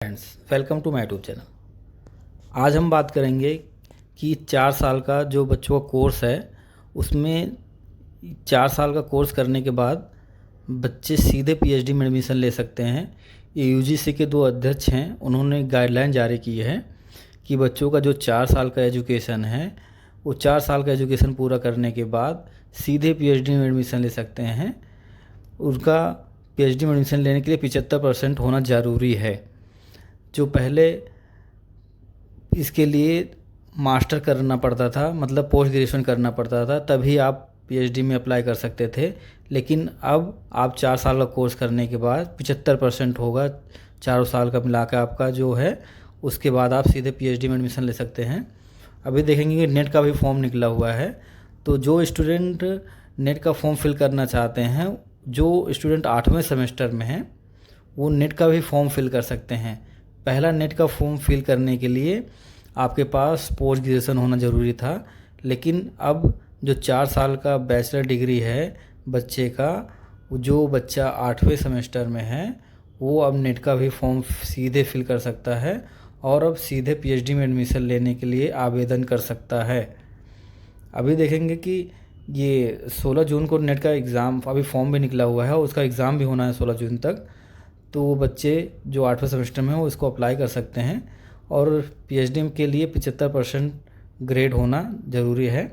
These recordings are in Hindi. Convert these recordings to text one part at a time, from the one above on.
Friends, welcome to my YouTube channel. आज हम बात करेंगे कि 4 साल का जो बच्चों का कोर्स है उसमें 4 साल का कोर्स करने के बाद बच्चे सीधे पीएचडी में एडमिशन ले सकते हैं। ये यूजीसी के 2 अध्यक्ष हैं, उन्होंने गाइडलाइन जारी की है कि बच्चों का जो 4 साल का एजुकेशन है वो 4 साल का एजुकेशन पूरा करने के बाद सीधे पीएचडी में एडमिशन ले सकते हैं। उनका पीएचडी में एडमिशन लेने के लिए 75% होना ज़रूरी है। जो पहले इसके लिए मास्टर करना पड़ता था, मतलब पोस्ट ग्रेजुएशन करना पड़ता था, तभी आप पीएचडी में अप्लाई कर सकते थे। लेकिन अब आप 4 साल का कोर्स करने के बाद 75% होगा, 4 साल का मिला के आपका जो है, उसके बाद आप सीधे पीएचडी में एडमिशन ले सकते हैं। अभी देखेंगे कि नेट का भी फॉर्म निकला हुआ है, तो जो स्टूडेंट नेट का फॉर्म फिल करना चाहते हैं, जो स्टूडेंट 8वें सेमेस्टर में हैं, वो नेट का भी फॉर्म फिल कर सकते हैं। पहला नेट का फॉर्म फिल करने के लिए आपके पास पोस्ट ग्रेजुएशन होना ज़रूरी था, लेकिन अब जो 4 साल का बैचलर डिग्री है बच्चे का, जो बच्चा 8वें सेमेस्टर में है, वो अब नेट का भी फॉर्म सीधे फिल कर सकता है और अब सीधे पीएचडी में एडमिशन लेने के लिए आवेदन कर सकता है। अभी देखेंगे कि ये 16 जून को नेट का एग्ज़ाम, अभी फॉर्म भी निकला हुआ है, उसका एग्ज़ाम भी होना है 16 जून तक। तो वो बच्चे जो 8वें सेमेस्टर में हो इसको अप्लाई कर सकते हैं और पीएचडी के लिए 75% ग्रेड होना ज़रूरी है।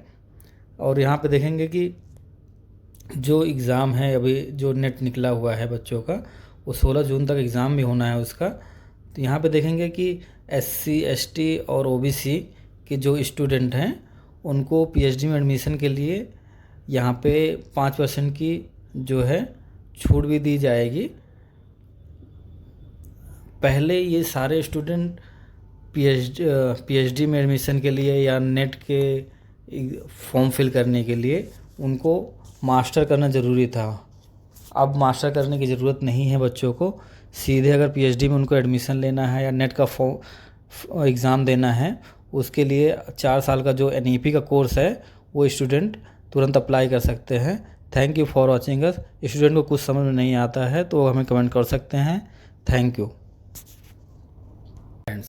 और यहाँ पे देखेंगे कि जो एग्ज़ाम है, अभी जो नेट निकला हुआ है बच्चों का, वो 16 जून तक एग्ज़ाम भी होना है उसका। तो यहाँ पे देखेंगे कि एससी, एसटी और ओबीसी के जो स्टूडेंट हैं उनको पीएचडी में एडमिशन के लिए यहाँ पे 5% की जो है छूट भी दी जाएगी। पहले ये सारे स्टूडेंट पीएचडी में एडमिशन के लिए या नेट के फॉर्म फिल करने के लिए उनको मास्टर करना ज़रूरी था। अब मास्टर करने की ज़रूरत नहीं है बच्चों को। सीधे अगर पीएचडी में उनको एडमिशन लेना है या नेट का एग्ज़ाम देना है, उसके लिए 4 साल का जो एनईपी का कोर्स है वो स्टूडेंट तुरंत अप्लाई कर सकते हैं। Thank you for watching us. Student को कुछ समझ में नहीं आता है तो हमें कमेंट कर सकते हैं। Thank you.